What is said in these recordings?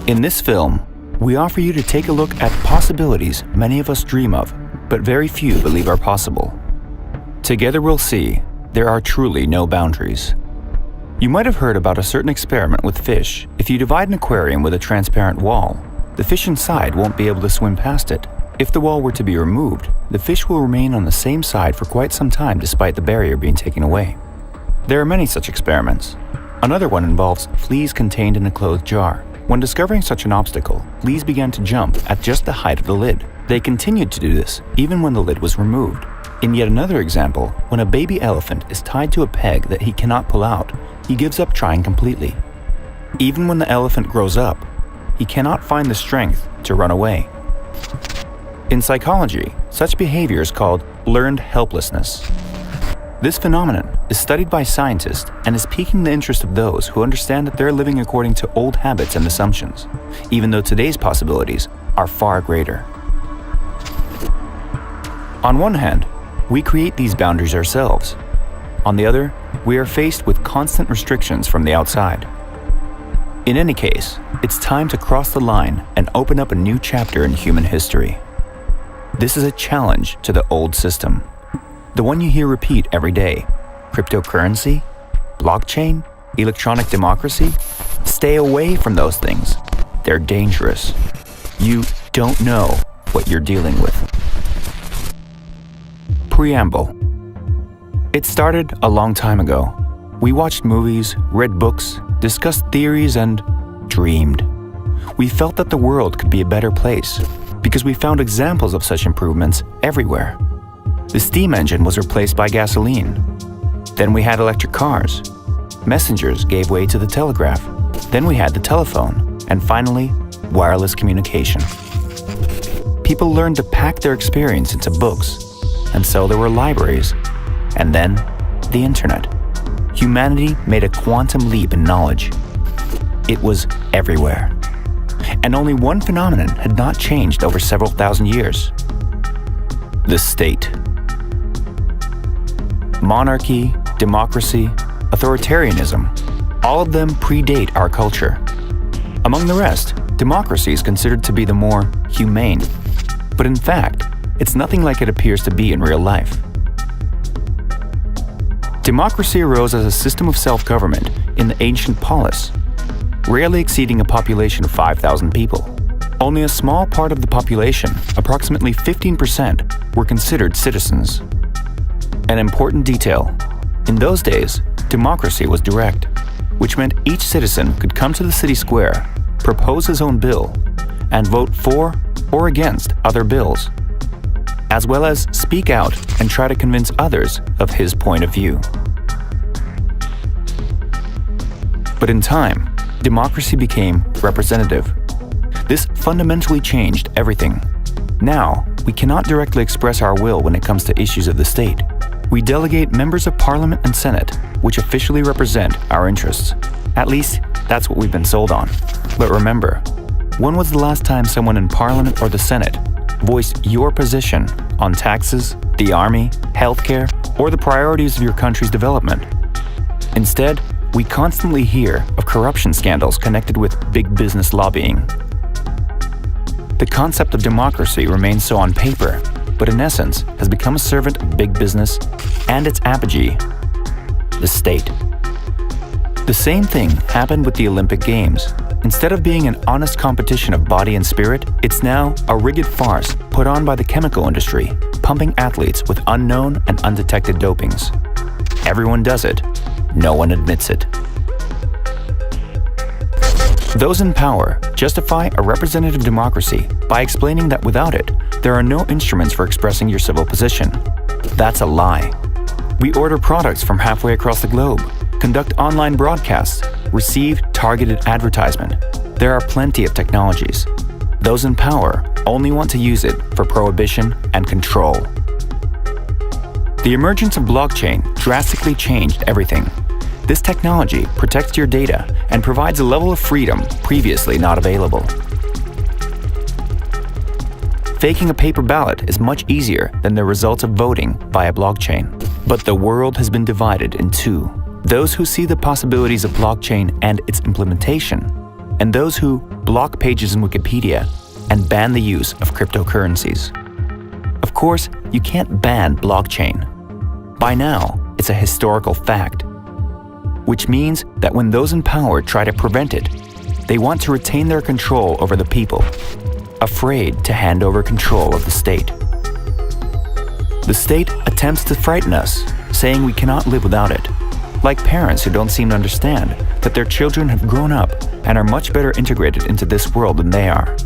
In this film, we offer you to take a look at possibilities many of us dream of, but very few believe are possible. Together we'll see there are truly no boundaries. You might have heard about a certain experiment with fish. If you divide an aquarium with a transparent wall, the fish inside won't be able to swim past it. If the wall were to be removed, the fish will remain on the same side for quite some time despite the barrier being taken away. There are many such experiments. Another one involves fleas contained in a closed jar. When discovering such an obstacle, fleas began to jump at just the height of the lid. They continued to do this even when the lid was removed. In yet another example, when a baby elephant is tied to a peg that he cannot pull out, he gives up trying completely. Even when the elephant grows up, he cannot find the strength to run away. In psychology, such behavior is called learned helplessness. This phenomenon is studied by scientists and is piquing the interest of those who understand that they're living according to old habits and assumptions, even though today's possibilities are far greater. On one hand, we create these boundaries ourselves. On the other, we are faced with constant restrictions from the outside. In any case, it's time to cross the line and open up a new chapter in human history. This is a challenge to the old system. The one you hear repeat every day: cryptocurrency, blockchain, electronic democracy. Stay away from those things. They're dangerous. You don't know what you're dealing with. Preamble. It started a long time ago. We watched movies, read books, discussed theories, and dreamed. We felt that the world could be a better place because we found examples of such improvements everywhere. The steam engine was replaced by gasoline. Then we had electric cars. Messengers gave way to the telegraph. Then we had the telephone. And finally, wireless communication. People learned to pack their experience into books. And so there were libraries. And then, the internet. Humanity made a quantum leap in knowledge. It was everywhere. And only one phenomenon had not changed over several thousand years: the state. Monarchy, democracy, authoritarianism, all of them predate our culture. Among the rest, democracy is considered to be the more humane. But in fact, it's nothing like it appears to be in real life. Democracy arose as a system of self-government in the ancient polis, rarely exceeding a population of 5,000 people. Only a small part of the population, approximately 15%, were considered citizens. An important detail: in those days, democracy was direct, which meant each citizen could come to the city square, propose his own bill, and vote for or against other bills, as well as speak out and try to convince others of his point of view. But in time, democracy became representative. This fundamentally changed everything. Now, we cannot directly express our will when it comes to issues of the state. We delegate members of Parliament and Senate, which officially represent our interests. At least, that's what we've been sold on. But remember, when was the last time someone in Parliament or the Senate voiced your position on taxes, the army, healthcare, or the priorities of your country's development? Instead, we constantly hear of corruption scandals connected with big business lobbying. The concept of democracy remains so on paper, but in essence has become a servant of big business and its apogee, the state. The same thing happened with the Olympic Games. Instead of being an honest competition of body and spirit, it's now a rigged farce put on by the chemical industry, pumping athletes with unknown and undetected dopings. Everyone does it. No one admits it. Those in power justify a representative democracy by explaining that without it, there are no instruments for expressing your civil position. That's a lie. We order products from halfway across the globe, conduct online broadcasts, receive targeted advertisement. There are plenty of technologies. Those in power only want to use it for prohibition and control. The emergence of blockchain drastically changed everything. This technology protects your data and provides a level of freedom previously not available. Faking a paper ballot is much easier than the results of voting via blockchain. But the world has been divided in two: those who see the possibilities of blockchain and its implementation, and those who block pages in Wikipedia and ban the use of cryptocurrencies. Of course, you can't ban blockchain. By now, it's a historical fact, which means that when those in power try to prevent it, they want to retain their control over the people, afraid to hand over control of the state. The state attempts to frighten us, saying we cannot live without it, like parents who don't seem to understand that their children have grown up and are much better integrated into this world than they are.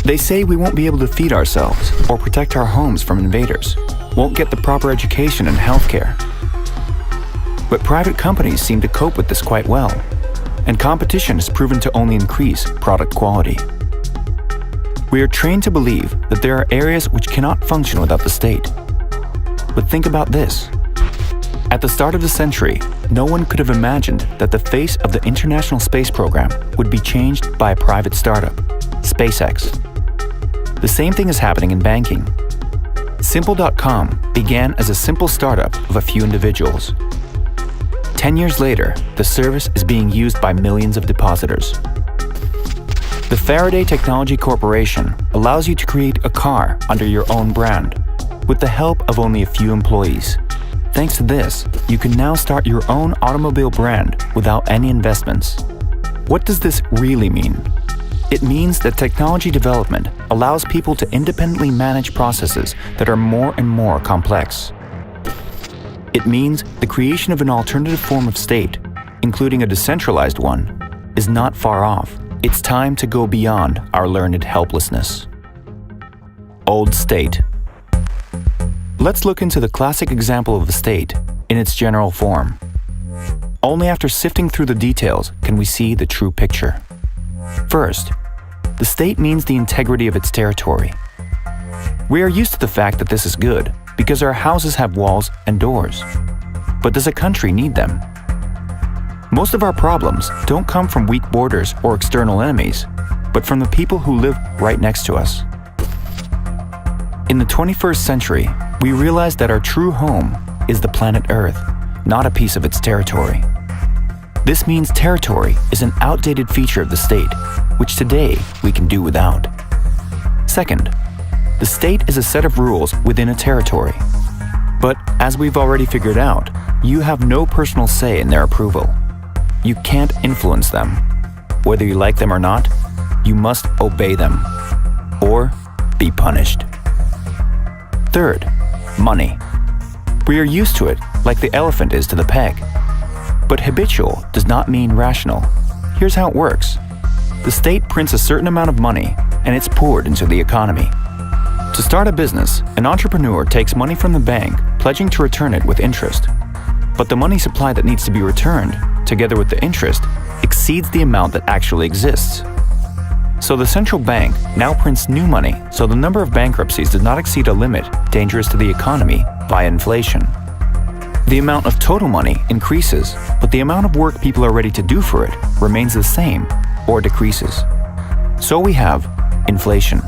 They say we won't be able to feed ourselves or protect our homes from invaders, won't get the proper education and healthcare. But private companies seem to cope with this quite well, and competition has proven to only increase product quality. We are trained to believe that there are areas which cannot function without the state. But think about this. At the start of the century, no one could have imagined that the face of the International Space Program would be changed by a private startup, SpaceX. The same thing is happening in banking. Simple.com began as a simple startup of a few individuals. 10 years later, the service is being used by millions of depositors. The Faraday Technology Corporation allows you to create a car under your own brand, with the help of only a few employees. Thanks to this, you can now start your own automobile brand without any investments. What does this really mean? It means that technology development allows people to independently manage processes that are more and more complex. It means the creation of an alternative form of state, including a decentralized one, is not far off. It's time to go beyond our learned helplessness. Old state. Let's look into the classic example of the state in its general form. Only after sifting through the details can we see the true picture. First, the state means the integrity of its territory. We are used to the fact that this is good because our houses have walls and doors. But does a country need them? Most of our problems don't come from weak borders or external enemies, but from the people who live right next to us. In the 21st century, we realize that our true home is the planet Earth, not a piece of its territory. This means territory is an outdated feature of the state, which today we can do without. Second, the state is a set of rules within a territory. But as we've already figured out, you have no personal say in their approval. You can't influence them. Whether you like them or not, you must obey them, or be punished. Third, money. We are used to it like the elephant is to the peg. But habitual does not mean rational. Here's how it works. The state prints a certain amount of money and it's poured into the economy. To start a business, an entrepreneur takes money from the bank, pledging to return it with interest. But the money supply that needs to be returned, together with the interest, exceeds the amount that actually exists. So the central bank now prints new money so the number of bankruptcies does not exceed a limit dangerous to the economy by inflation. The amount of total money increases, but the amount of work people are ready to do for it remains the same or decreases. So we have inflation.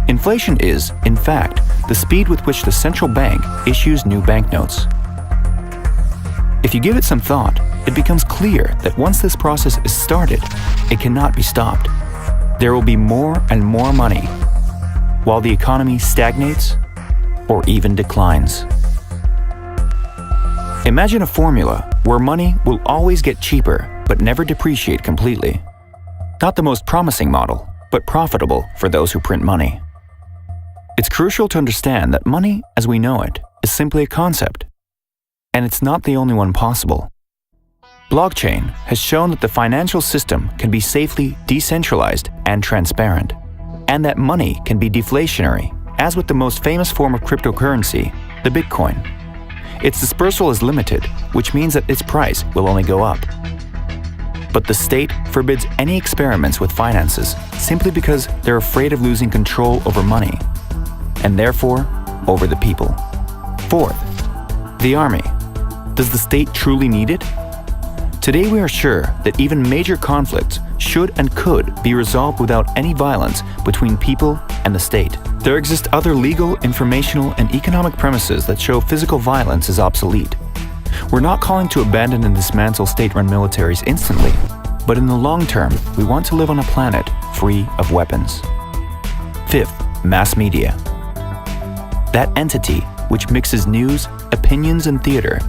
Inflation is, in fact, the speed with which the central bank issues new banknotes. If you give it some thought, it becomes clear that once this process is started, it cannot be stopped. There will be more and more money, while the economy stagnates or even declines. Imagine a formula where money will always get cheaper but never depreciate completely. Not the most promising model, but profitable for those who print money. It's crucial to understand that money, as we know it, is simply a concept, and it's not the only one possible. Blockchain has shown that the financial system can be safely decentralized and transparent, and that money can be deflationary, as with the most famous form of cryptocurrency, the Bitcoin. Its dispersal is limited, which means that its price will only go up. But the state forbids any experiments with finances simply because they're afraid of losing control over money, and therefore over the people. Fourth, the army. Does the state truly need it? Today we are sure that even major conflicts should and could be resolved without any violence between people and the state. There exist other legal, informational, and economic premises that show physical violence is obsolete. We're not calling to abandon and dismantle state-run militaries instantly, but in the long term, we want to live on a planet free of weapons. Fifth, mass media. That entity which mixes news, opinions, and theater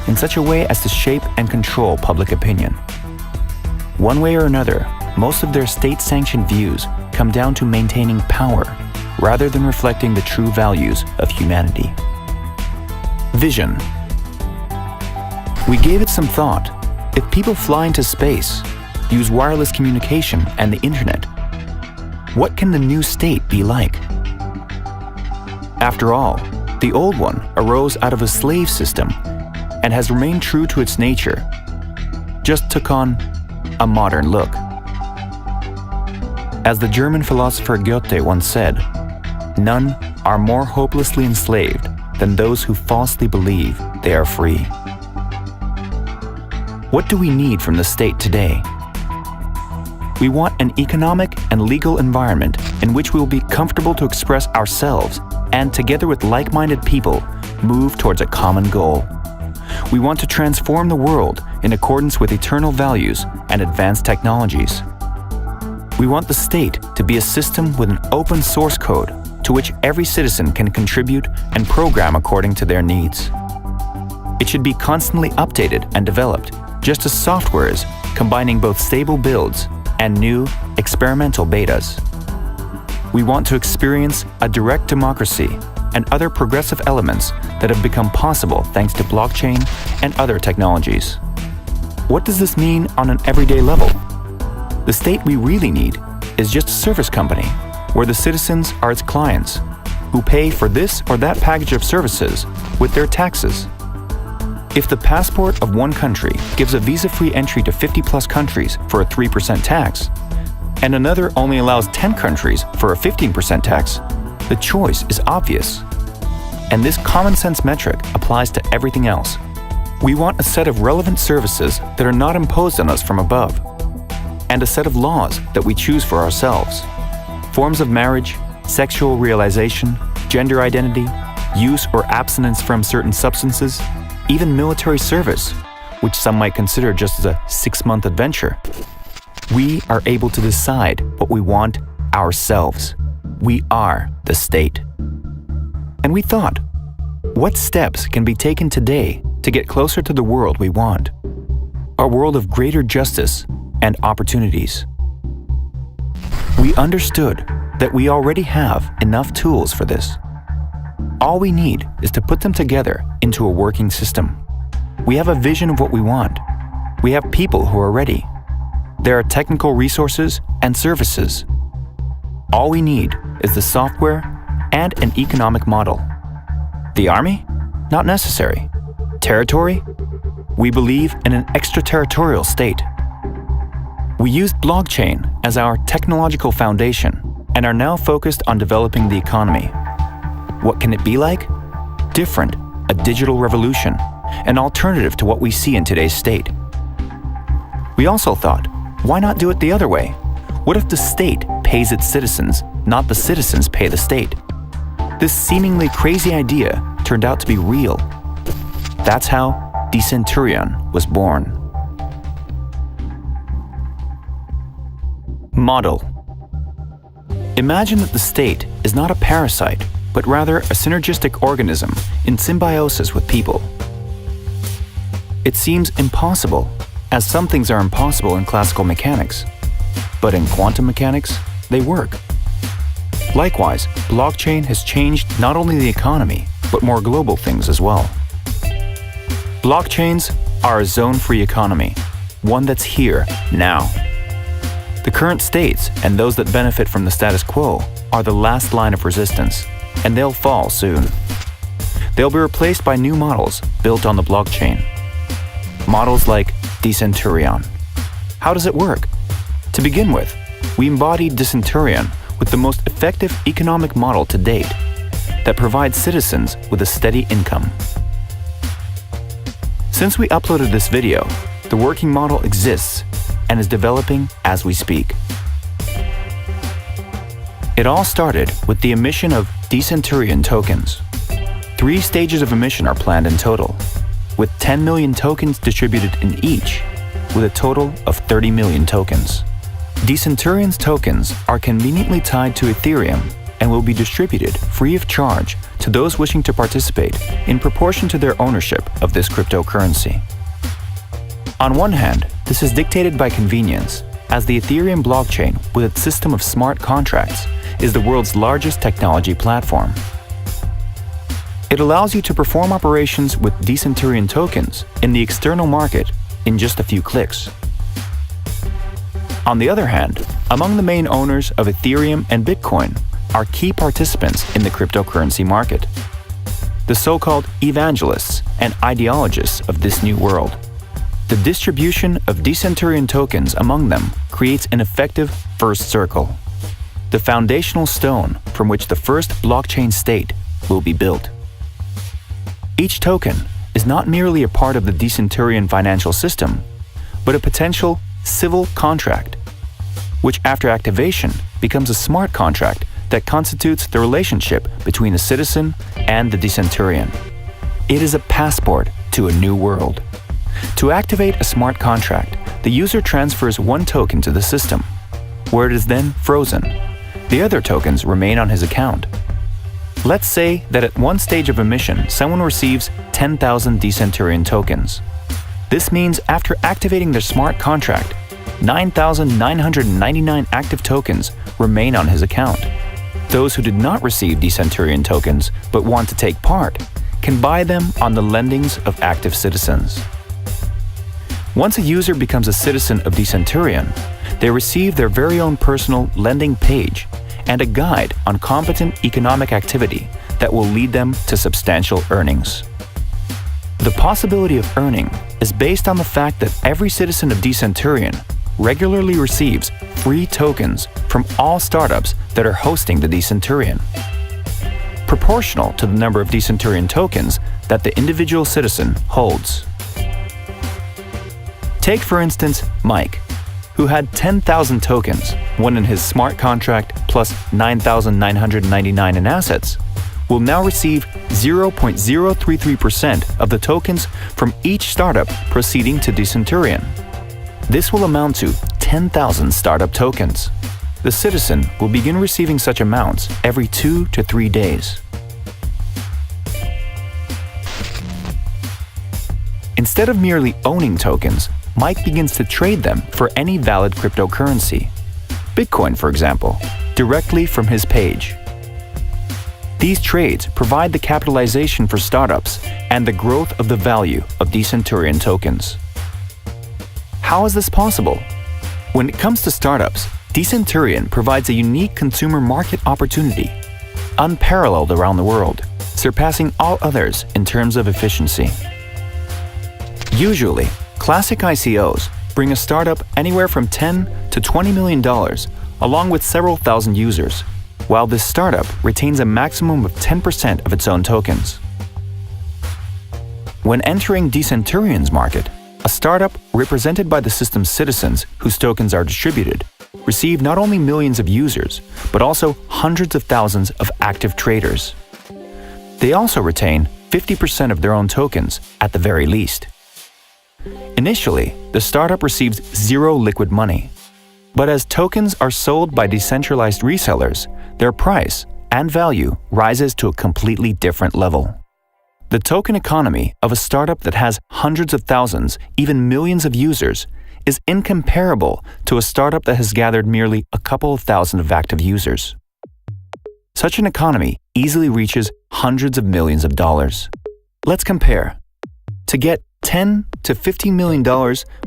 in such a way as to shape and control public opinion. One way or another, most of their state-sanctioned views come down to maintaining power rather than reflecting the true values of humanity. Vision. We gave it some thought. If people fly into space, use wireless communication and the internet, what can the new state be like? After all, the old one arose out of a slave system and has remained true to its nature, just took on a modern look. As the German philosopher Goethe once said, "None are more hopelessly enslaved than those who falsely believe they are free." What do we need from the state today? We want an economic and legal environment in which we will be comfortable to express ourselves and, together with like-minded people, move towards a common goal. We want to transform the world in accordance with eternal values and advanced technologies. We want the state to be a system with an open source code to which every citizen can contribute and program according to their needs. It should be constantly updated and developed, just as software is, combining both stable builds and new, experimental betas. We want to experience a direct democracy and other progressive elements that have become possible thanks to blockchain and other technologies. What does this mean on an everyday level? The state we really need is just a service company where the citizens are its clients, who pay for this or that package of services with their taxes. If the passport of one country gives a visa-free entry to 50-plus countries for a 3% tax, and another only allows 10 countries for a 15% tax, the choice is obvious. And this common-sense metric applies to everything else. We want a set of relevant services that are not imposed on us from above, and a set of laws that we choose for ourselves. Forms of marriage, sexual realization, gender identity, use or abstinence from certain substances, even military service, which some might consider just as a 6-month adventure. We are able to decide what we want ourselves. We are the state. And we thought, what steps can be taken today to get closer to the world we want? A world of greater justice and opportunities. We understood that we already have enough tools for this. All we need is to put them together into a working system. We have a vision of what we want. We have people who are ready. There are technical resources and services. All we need is the software and an economic model. The army? Not necessary. Territory? We believe in an extraterritorial state. We used blockchain as our technological foundation and are now focused on developing the economy. What can it be like? Different, a digital revolution, an alternative to what we see in today's state. We also thought, why not do it the other way? What if the state pays its citizens, not the citizens pay the state? This seemingly crazy idea turned out to be real. That's how Decenturion was born. Model. Imagine that the state is not a parasite, but rather a synergistic organism in symbiosis with people. It seems impossible, as some things are impossible in classical mechanics, but in quantum mechanics, they work. Likewise, blockchain has changed not only the economy, but more global things as well. Blockchains are a zone-free economy, one that's here, now. The current states and those that benefit from the status quo are the last line of resistance, and they'll fall soon. They'll be replaced by new models built on the blockchain. Models like Decenturion. How does it work? To begin with, we embodied Decenturion with the most effective economic model to date that provides citizens with a steady income. Since we uploaded this video, the working model exists and is developing as we speak. It all started with the emission of Decenturion tokens. 3 stages of emission are planned in total, with 10 million tokens distributed in each, with a total of 30 million tokens. Decenturion's tokens are conveniently tied to Ethereum and will be distributed free of charge to those wishing to participate in proportion to their ownership of this cryptocurrency. On one hand, this is dictated by convenience, as the Ethereum blockchain, with its system of smart contracts, is the world's largest technology platform. It allows you to perform operations with Decenturion tokens in the external market in just a few clicks. On the other hand, among the main owners of Ethereum and Bitcoin are key participants in the cryptocurrency market, the so-called evangelists and ideologists of this new world. The distribution of Decenturion tokens among them creates an effective first circle, the foundational stone from which the first blockchain state will be built. Each token is not merely a part of the Decenturion financial system, but a potential civil contract, which after activation becomes a smart contract that constitutes the relationship between a citizen and the Decenturion. It is a passport to a new world. To activate a smart contract, the user transfers one token to the system, where it is then frozen. The other tokens remain on his account. Let's say that at one stage of emission, someone receives 10,000 Decenturion tokens. This means after activating their smart contract, 9,999 active tokens remain on his account. Those who did not receive Decenturion tokens but want to take part can buy them on the lendings of active citizens. Once a user becomes a citizen of Decenturion, they receive their very own personal lending page and a guide on competent economic activity that will lead them to substantial earnings. The possibility of earning is based on the fact that every citizen of Decenturion regularly receives free tokens from all startups that are hosting the Decenturion, proportional to the number of Decenturion tokens that the individual citizen holds. Take, for instance, Mike, who had 10,000 tokens, one in his smart contract plus 9,999 in assets, will now receive 0.033% of the tokens from each startup proceeding to Decenturion. This will amount to 10,000 startup tokens. The citizen will begin receiving such amounts every 2 to 3 days. Instead of merely owning tokens, Mike begins to trade them for any valid cryptocurrency, Bitcoin for example, directly from his page. These trades provide the capitalization for startups and the growth of the value of Decenturion tokens. How is this possible? When it comes to startups, Decenturion provides a unique consumer market opportunity, unparalleled around the world, surpassing all others in terms of efficiency. Usually, classic ICOs bring a startup anywhere from $10 to $20 million, along with several thousand users, while this startup retains a maximum of 10% of its own tokens. When entering Decenturion's market, a startup represented by the system's citizens whose tokens are distributed receive not only millions of users, but also hundreds of thousands of active traders. They also retain 50% of their own tokens at the very least. Initially, the startup receives zero liquid money, but as tokens are sold by decentralized resellers, their price and value rises to a completely different level. The token economy of a startup that has hundreds of thousands, even millions of users, is incomparable to a startup that has gathered merely a couple of thousand of active users. Such an economy easily reaches hundreds of millions of dollars. Let's compare. To get $10 to $15 million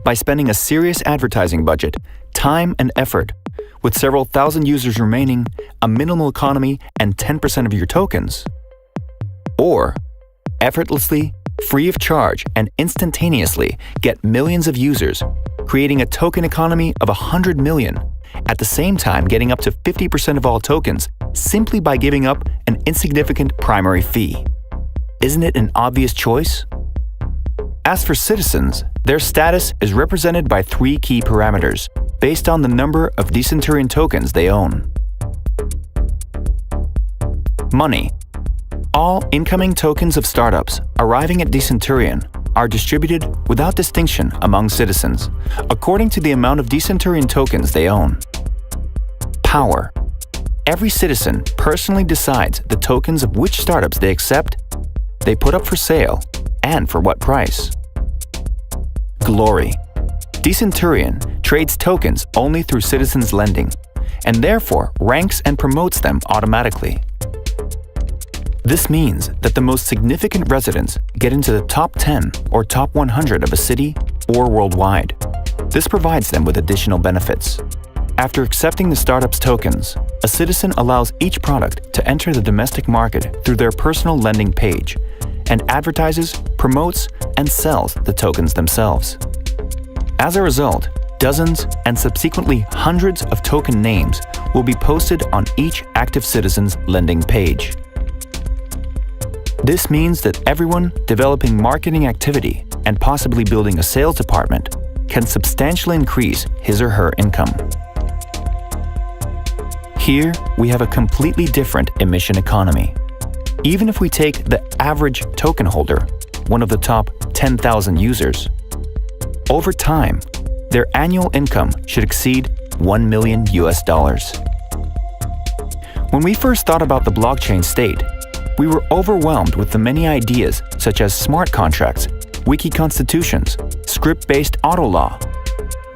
by spending a serious advertising budget, time and effort, with several thousand users remaining, a minimal economy, and 10% of your tokens. Or effortlessly, free of charge, and instantaneously get millions of users, creating a token economy of 100 million, at the same time getting up to 50% of all tokens simply by giving up an insignificant primary fee. Isn't it an obvious choice? As for citizens, their status is represented by 3 key parameters based on the number of Decenturion tokens they own. Money. All incoming tokens of startups arriving at Decenturion are distributed without distinction among citizens, according to the amount of Decenturion tokens they own. Power. Every citizen personally decides the tokens of which startups they accept, they put up for sale, and for what price. Glory. Decenturion trades tokens only through citizens' lending, and therefore ranks and promotes them automatically. This means that the most significant residents get into the top 10 or top 100 of a city or worldwide. This provides them with additional benefits. After accepting the startup's tokens, a citizen allows each product to enter the domestic market through their personal lending page and advertises, promotes, and sells the tokens themselves. As a result, dozens and subsequently hundreds of token names will be posted on each active citizen's lending page. This means that everyone developing marketing activity and possibly building a sales department can substantially increase his or her income. Here, we have a completely different emission economy. Even if we take the average token holder, one of the top 10,000 users, over time, their annual income should exceed $1 million. When we first thought about the blockchain state, we were overwhelmed with the many ideas such as smart contracts, wiki constitutions, script-based auto law.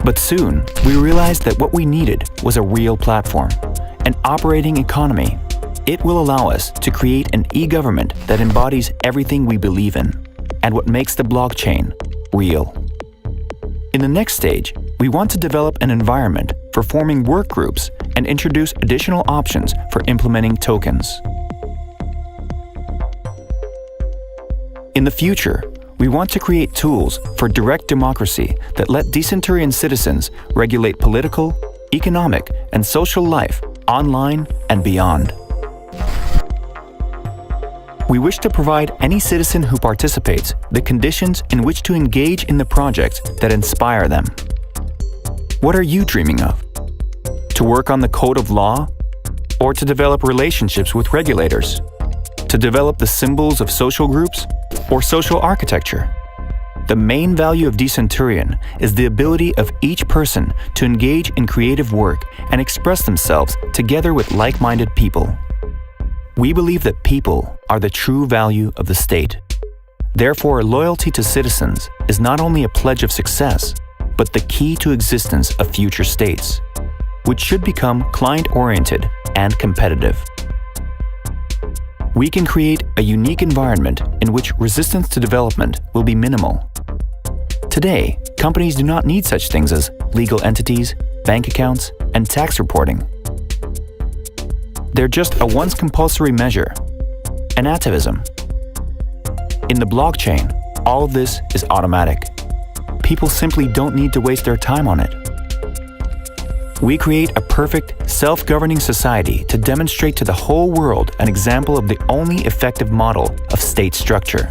But soon, we realized that what we needed was a real platform, an operating economy. It will allow us to create an e-government that embodies everything we believe in, and what makes the blockchain real. In the next stage, we want to develop an environment for forming work groups and introduce additional options for implementing tokens. In the future, we want to create tools for direct democracy that let Decenturion citizens regulate political, economic, and social life online and beyond. We wish to provide any citizen who participates the conditions in which to engage in the projects that inspire them. What are you dreaming of? To work on the code of law? Or to develop relationships with regulators? To develop the symbols of social groups? Or social architecture? The main value of Decenturion is the ability of each person to engage in creative work and express themselves together with like-minded people. We believe that people are the true value of the state. Therefore, loyalty to citizens is not only a pledge of success, but the key to existence of future states, which should become client-oriented and competitive. We can create a unique environment in which resistance to development will be minimal. Today, companies do not need such things as legal entities, bank accounts, and tax reporting. They're just a once compulsory measure, an atavism. In the blockchain, all of this is automatic. People simply don't need to waste their time on it. We create a perfect, self-governing society to demonstrate to the whole world an example of the only effective model of state structure.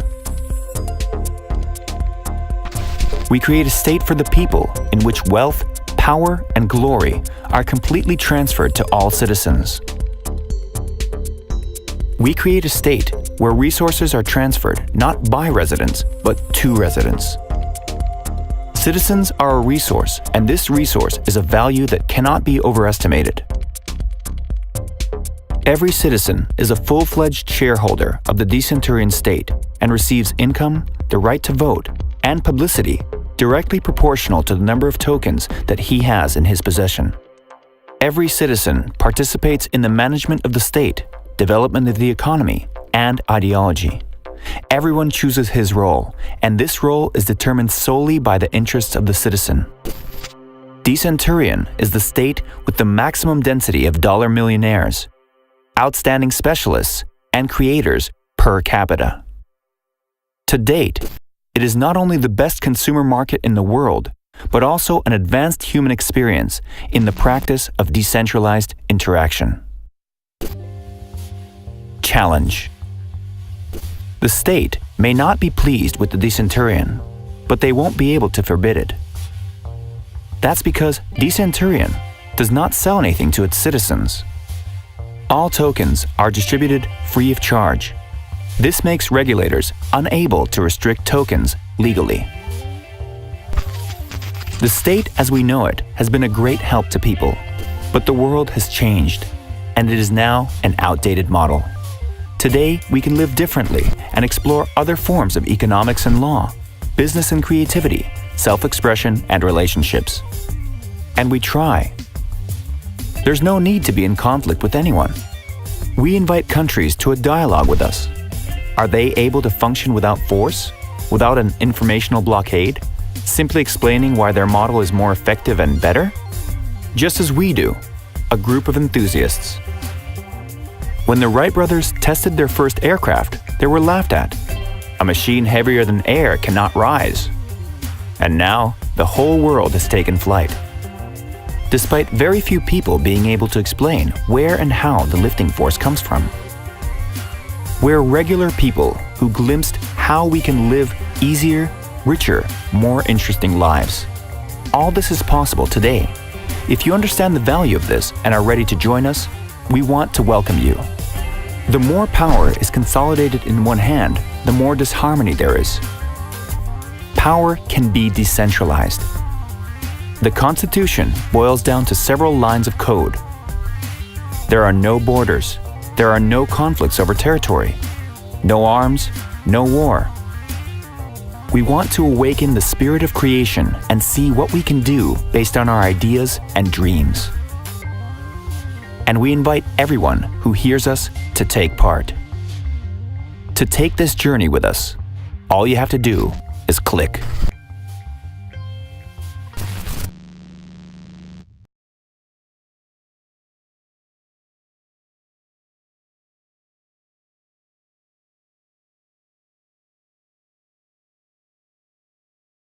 We create a state for the people in which wealth, power, and glory are completely transferred to all citizens. We create a state where resources are transferred not by residents, but to residents. Citizens are a resource, and this resource is a value that cannot be overestimated. Every citizen is a full-fledged shareholder of the Decenturion state and receives income, the right to vote, and publicity directly proportional to the number of tokens that he has in his possession. Every citizen participates in the management of the state, development of the economy, and ideology. Everyone chooses his role, and this role is determined solely by the interests of the citizen. Decenturion is the state with the maximum density of dollar millionaires, outstanding specialists, and creators per capita. To date, it is not only the best consumer market in the world, but also an advanced human experience in the practice of decentralized interaction. Challenge. The state may not be pleased with the Decenturion, but they won't be able to forbid it. That's because Decenturion does not sell anything to its citizens. All tokens are distributed free of charge. This makes regulators unable to restrict tokens legally. The state as we know it has been a great help to people, but the world has changed, and it is now an outdated model. Today, we can live differently and explore other forms of economics and law, business and creativity, self-expression and relationships. And we try. There's no need to be in conflict with anyone. We invite countries to a dialogue with us. Are they able to function without force, without an informational blockade, simply explaining why their model is more effective and better? Just as we do, a group of enthusiasts. When the Wright brothers tested their first aircraft, they were laughed at. A machine heavier than air cannot rise. And now, the whole world has taken flight. Despite very few people being able to explain where and how the lifting force comes from. We're regular people who glimpsed how we can live easier, richer, more interesting lives. All this is possible today. If you understand the value of this and are ready to join us, we want to welcome you. The more power is consolidated in one hand, the more disharmony there is. Power can be decentralized. The Constitution boils down to several lines of code. There are no borders. There are no conflicts over territory. No arms, no war. We want to awaken the spirit of creation and see what we can do based on our ideas and dreams. And we invite everyone who hears us to take part. To take this journey with us, all you have to do is click.